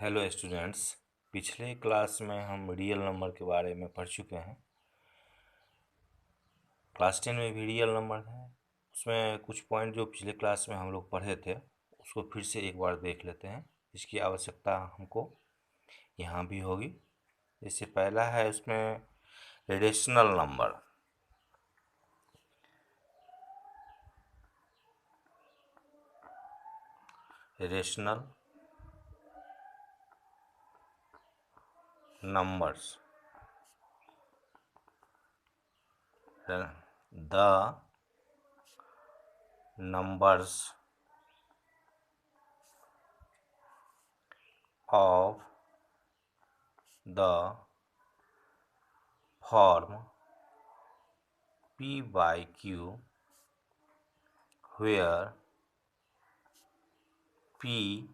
Hello students. पिछले class में हम रियल नंबर के बारे में पढ़ चुके हैं। क्लास 10 में भी रियल नंबर है। उसमें कुछ पॉइंट जो पिछले क्लास में हम लोग पढ़े थे उसको फिर से एक बार देख लेते हैं। इसकी आवश्यकता हमको यहाँ भी होगी। जैसे पहला है उसमें rational number. Rational numbers, the numbers of the form P by Q, where P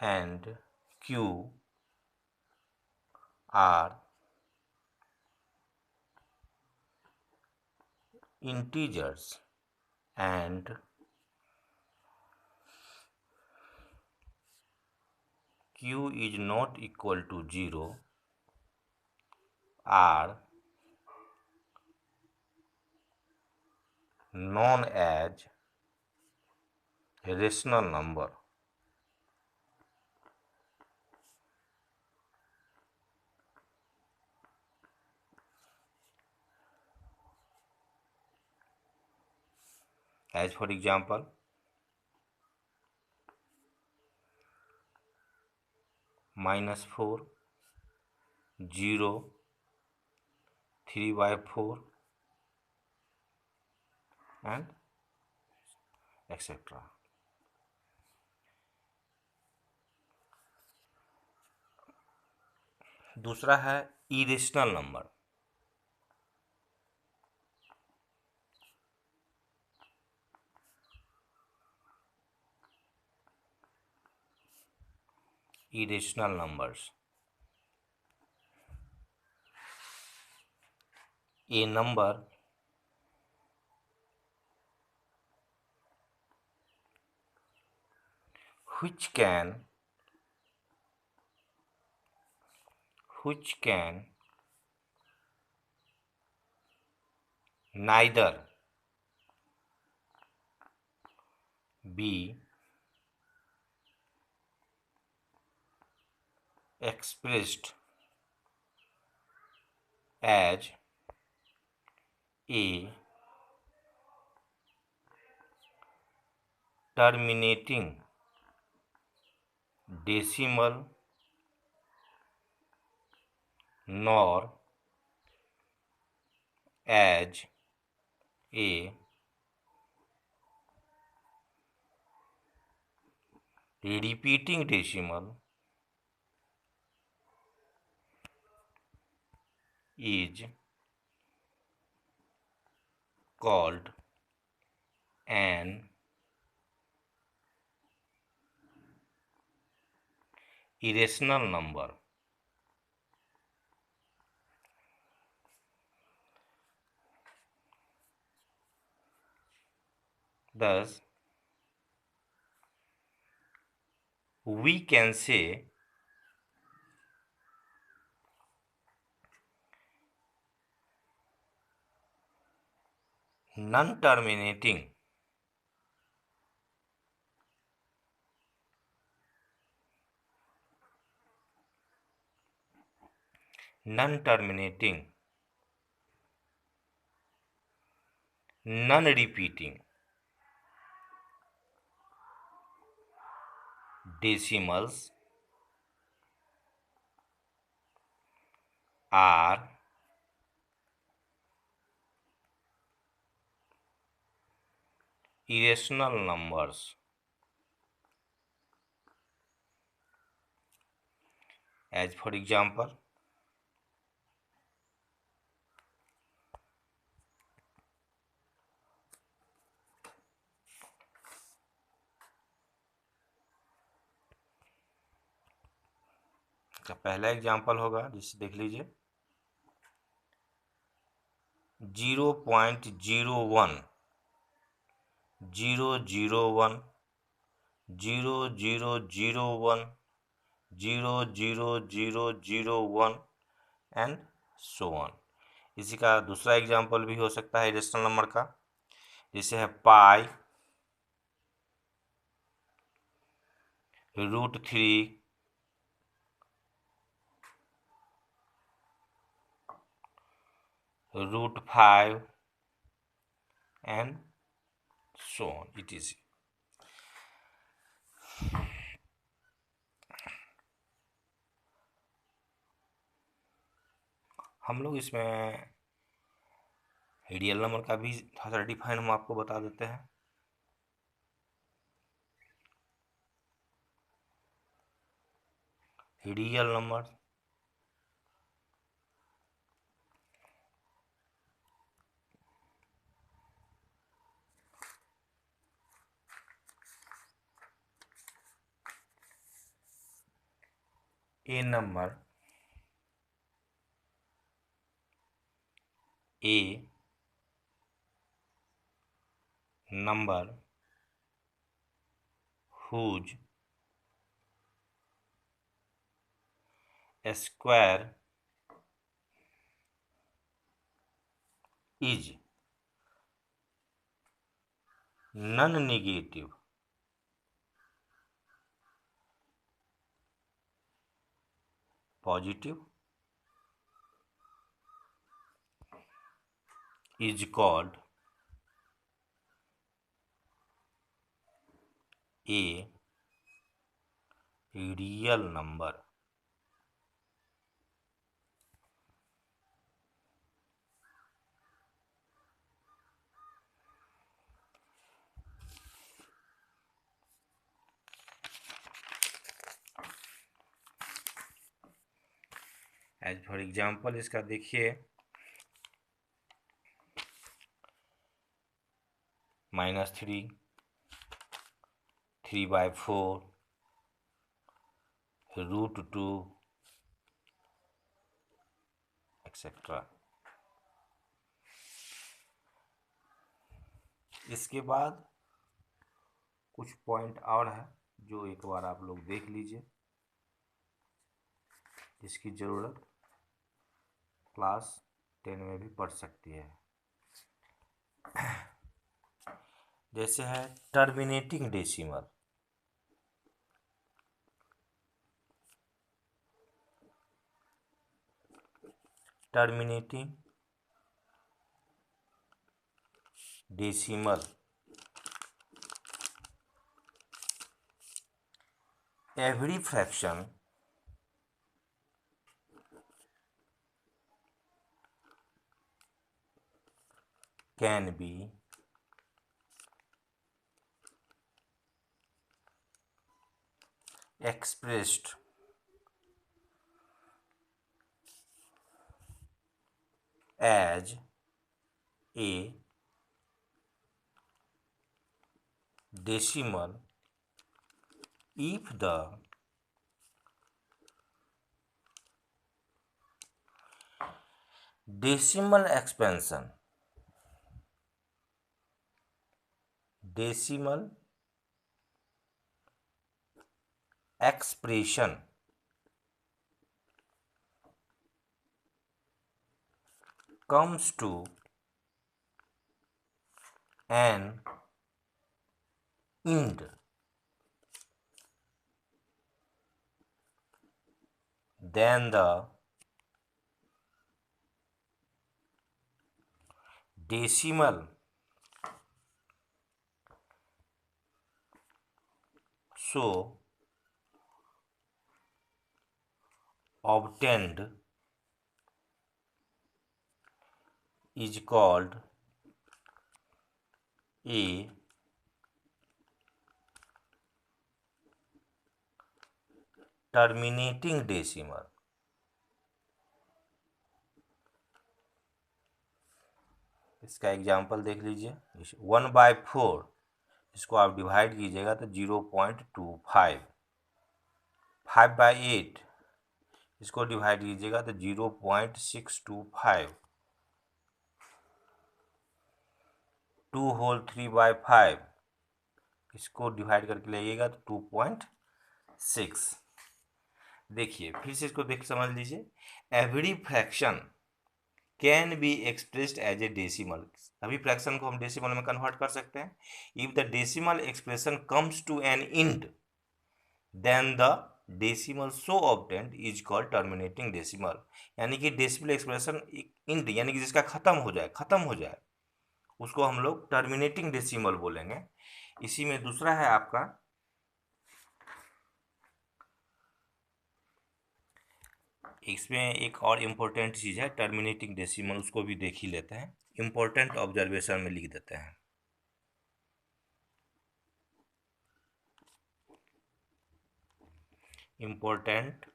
and Q are integers and Q is not equal to 0 are known as rational number. As for example, -4, 0, 3/4 and etc. दूसरा है irrational number. irrational numbers, a number which can neither be expressed as a terminating decimal nor as a repeating decimal is called an irrational number. Thus, we can say non-terminating non-repeating decimals are irrational numbers. As for example, का पहला example होगा जिसे देख लीजिए 0.01 001 00001 00001 and so on. इसी का दूसरा example भी हो सकता है इरेशनल नंबर का, जैसे है पाई √3 √5 एंड सो ऑन etc। हम लोग इसमें रियल नंबर का भी थोड़ा सा डिफाइन हम आपको बता देते हैं। Real number A number whose square is non-negative positive is called a real number। As for example इसका देखिए, -3 3/4 √2 एक्सेट्रा। इसके बाद कुछ पॉइंट और है जो एक बार आप लोग देख लीजिए, जिसकी ज़रूरत क्लास 10 में भी पड़ सकती है। जैसे है terminating decimal. Terminating decimal every fraction can be expressed as a decimal if the decimal expansion decimal expression comes to an end, then the decimal so obtained is called a terminating decimal. इसका example देख लीजिए, 1/4 इसको आप divide कीजिएगा तो 0.25, 5/8 इसको divide कीजिएगा तो 0.625, 2 होल 3/5 इसको डिवाइड करके लाइएगा तो 2.6। देखिए फिर से इसको देख समझ लीजिए, every fraction can be expressed as a decimal. अभी फ्रैक्शन को हम डेसिमल में कन्वर्ट कर सकते हैं। If the decimal expression comes to an end then the decimal so obtained is called terminating decimal. यानी कि डेसिमल एक्सप्रेशन इंड यानी कि जिसका खत्म हो जाए उसको हम लोग टर्मिनेटिंग डेसिमल बोलेंगे। इसी में दूसरा है आपका इसमें एक और इम्पोर्टेंट चीज़ है टर्मिनेटिंग डेसिमल, उसको भी देख ही लेते हैं। इम्पोर्टेंट ऑब्जर्वेशन में लिख देते हैं। Important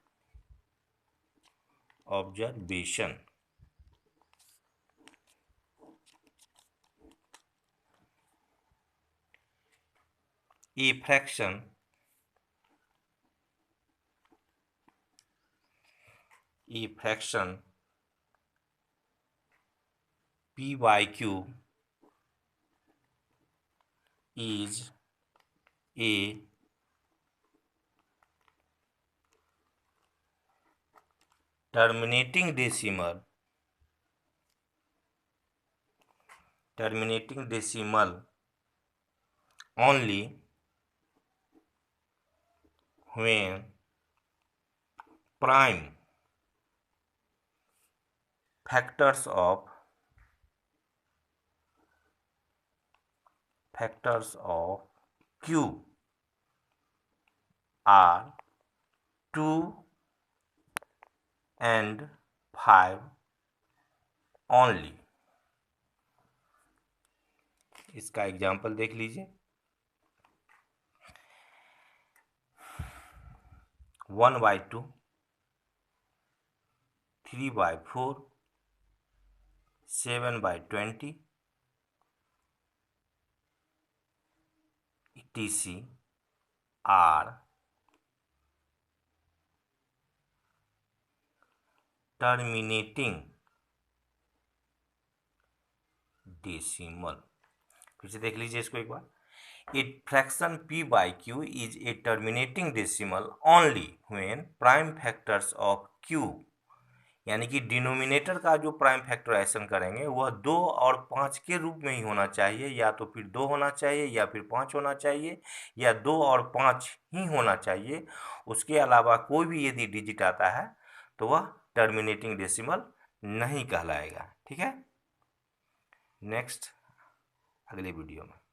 observation, A fraction p by q is a terminating decimal only when prime factors of q are 2 and 5 only। इसका एग्जाम्पल देख लीजिए, 1/2, 3/4, 7/20 etc are टर्मिनेटिंग डेसिमल। फिर से देख लीजिए इसको एक बार, a fraction p by q is a terminating decimal only when prime factors of q, यानी कि डिनोमिनेटर का जो प्राइम फैक्टराइजेशन करेंगे वह 2 और 5 के रूप में ही होना चाहिए, या तो फिर 2 होना चाहिए या फिर 5 होना चाहिए, या 2 और 5 ही होना चाहिए। उसके अलावा कोई भी यदि डिजिट आता है तो वह टर्मिनेटिंग डेसिमल नहीं कहलाएगा। ठीक है, नेक्स्ट अगले वीडियो में।